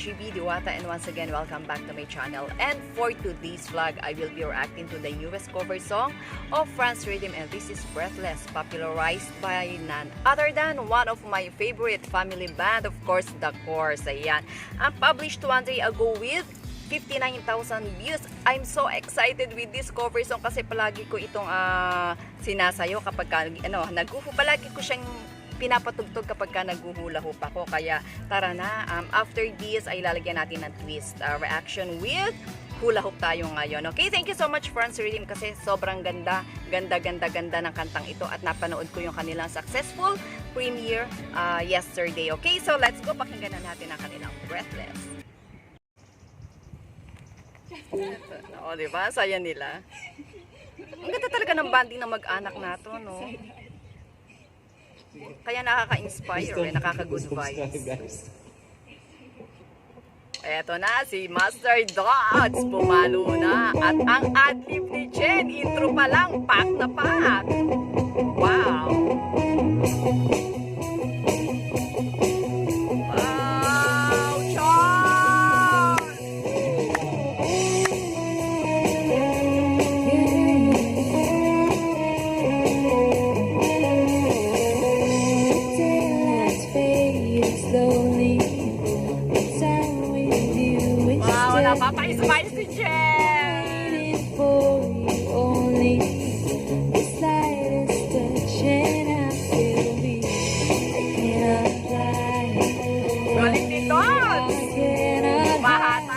GB Diwata, and once again, welcome back to my channel. And for today's vlog, I will be reacting to the newest cover song of Franz Rhythm, and this is Breathless, popularized by none other than one of my favorite family band, of course, The Corrs. Ayan. Published one day ago with 59,000 views. I'm so excited with this cover song kasi palagi ko itong sinasayo kapag palagi ko siyang pinapatugtog kapag naghuhula hoop ako. Kaya tara na, after this ay lalagyan natin ng twist reaction with hula hoop tayo ngayon. Okay, thank you so much Franz Rhythm kasi sobrang ganda ng kantang ito at napanood ko yung kanilang successful premiere yesterday. Okay, so let's go, pakinggan na natin ang kanilang Breathless. O, diba? Saya nila. Ang ganda talaga ng banding ng mag-anak nato, no? Kaya nakaka-inspire, nakaka-good vibes. Eto na, si Master Dots pumalo na. At ang ad-lib ni Jen, intro pa lang, pack na pack. Wow! Napapa-inspire si Jen! Galing ni Dots! Mahatao!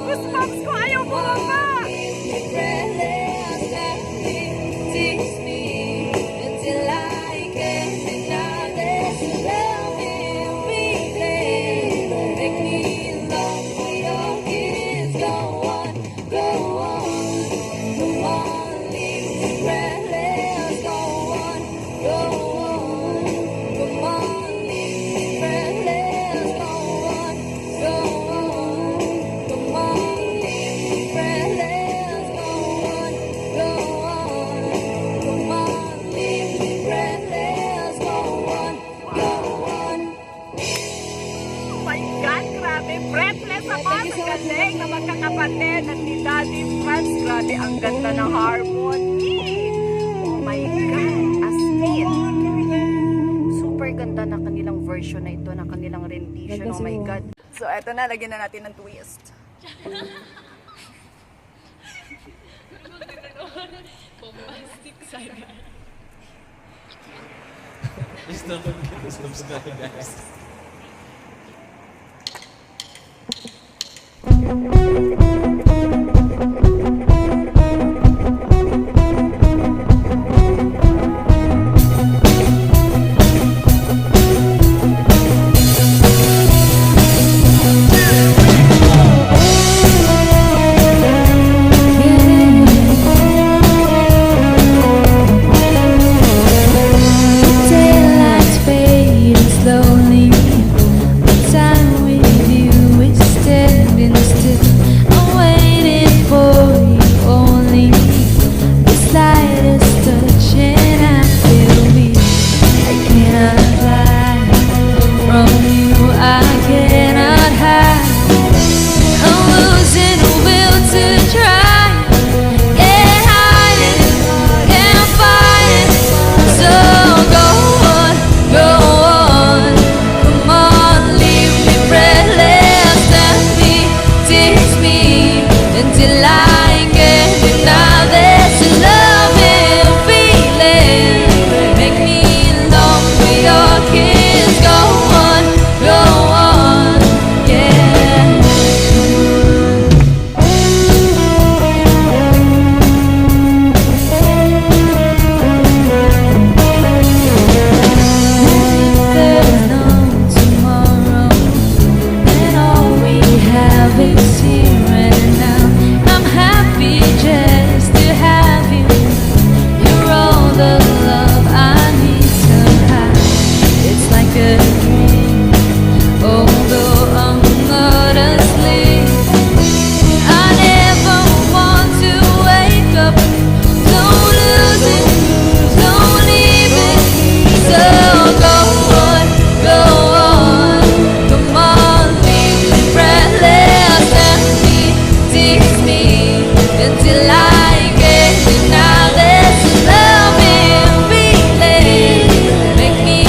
Goosebumps ko, ayaw bumaba! Breathless ako sa galing na magkakapatid at ni Daddy Franz. Grabe, ang ganda ng harmony. Oh my God, as in. Super ganda na kanilang version na ito, na kanilang rendition. Oh my God. So, eto na, lagyan na natin ng twist. Please don't forget to subscribe, guys. Daylight's fading slowly. Time with you is standing still. I'm waiting for you only. The slightest touch and I feel weak. I cannot hide from you. I cannot hide. I'm losing the will to try. Can't hide it, can't fight it. So go on, go on. Come on, leave me breathless. Let me, tease me until I get another loving feeling. Make me long for your kiss. Go on, yeah. There's no tomorrow, and all we have is here and now. I'm happy just to have you. You're all the love I need somehow. It's like a dream, although I'm not asleep. I never want to wake up. Don't lose it, don't leave it. So go on, go on. Come on, leave me breathless. Let me, tease me until I get another loving feeling. Make me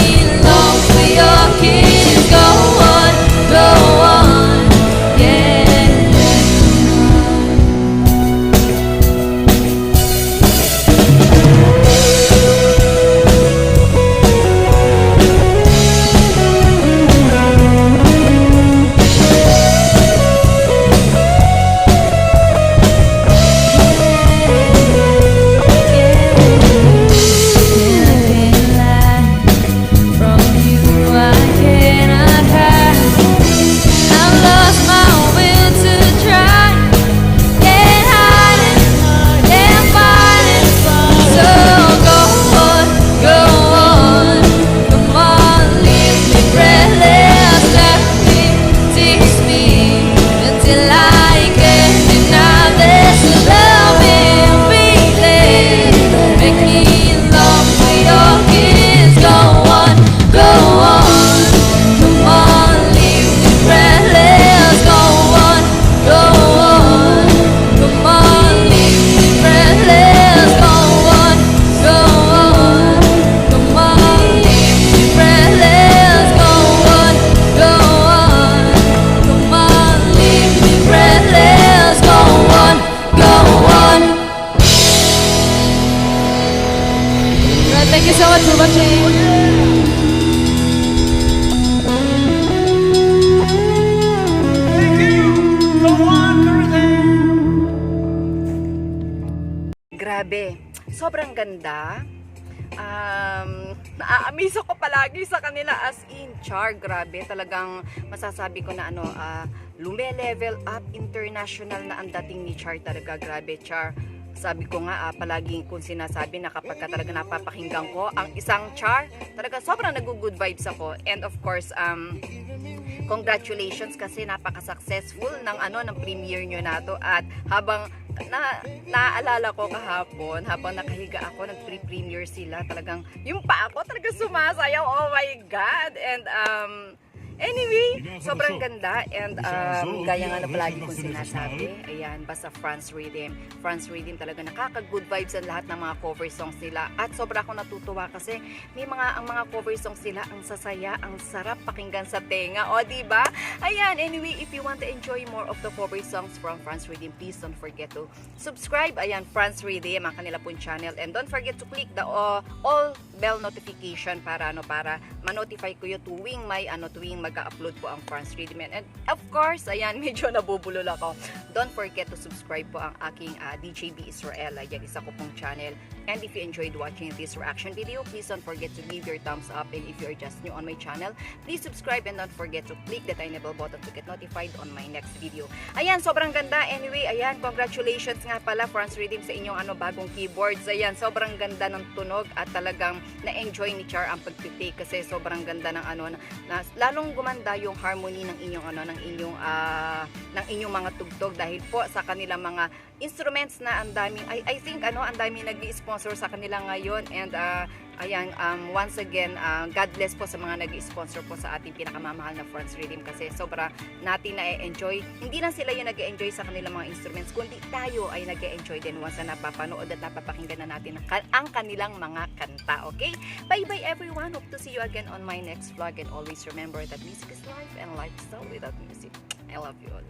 long for your kiss. Go on, yeah. From you I cannot hide. I've lost my will to try. Can't hide it, can't fight it. So go on, go on. Come on, leave me breathless. Let me, tease me until I get another loving feeling. Make me long for your kiss. Go on, go on. Come on, leave me breathless. Go on, go on. Come on, leave me breathless. Go on, go on. Come on, leave me breathless. Go on, go on. Come on, leave me breathless. Go on, go on. Thank you so much for watching. Grabe, sobrang ganda. Naaamiss ako palagi sa kanila as in Char. Grabe, talagang masasabi ko na lume-level up international na ang dating ni Char talaga. Grabe, Char. Sabi ko nga, palagi kong sinasabi na kapag talaga napapakinggan ko ang isang Char, talaga sobrang nag-good vibes ako. And of course, congratulations kasi napaka-successful ng premiere nyo na to. At habang naaalala ko kahapon, habang nakahiga ako, nag-premiere sila, talagang yung pa ako talaga sumasayaw. Oh my God! And Anyway, sobrang ganda and gaya nga na palagi kong sinasabi, ayan, basta France Rhythm talaga nakaka-good vibes ang lahat ng mga cover songs nila at sobra akong natutuwa kasi ang mga cover songs nila ang sasaya, ang sarap pakinggan sa tenga, o diba? Ayan, anyway, if you want to enjoy more of the cover songs from France Rhythm, please don't forget to subscribe, ayan, France Rhythm, ang kanila pong channel, and don't forget to click the all bell notification para ma-notify ko yung tuwing mag-upload po ang France Rhythm. And of course, ayan, medyo nabubulol ako. Don't forget to subscribe po ang aking DJB Israel. Ayan, isa ko pong channel. And if you enjoyed watching this reaction video, please don't forget to give your thumbs up. And if you're just new on my channel, please subscribe and don't forget to click the tiny bell button to get notified on my next video. Ayan, sobrang ganda. Anyway, ayan, congratulations nga pala France Rhythm sa inyong bagong keyboards. Ayan, sobrang ganda ng tunog at talagang na-enjoy ni Char ang pagpitik kasi sobrang ganda ng lalong gumanda yung harmony ng inyong mga tugtog dahil po sa kanilang mga instruments na ang daming I think ang daming nag-i-sponsor sa kanila ngayon, and ayan, once again, God bless po sa mga nag-i-sponsor po sa ating pinakamamahal na France Rhythm kasi sobra natin na-enjoy. Hindi lang sila yung nag-enjoy sa kanilang mga instruments, kundi tayo ay nag-enjoy din once na napapanood at napapakinggan na natin ang kanilang mga kanta. Okay? Bye-bye everyone. Hope to see you again on my next vlog, and always remember that music is life and life is so without music. I love you all.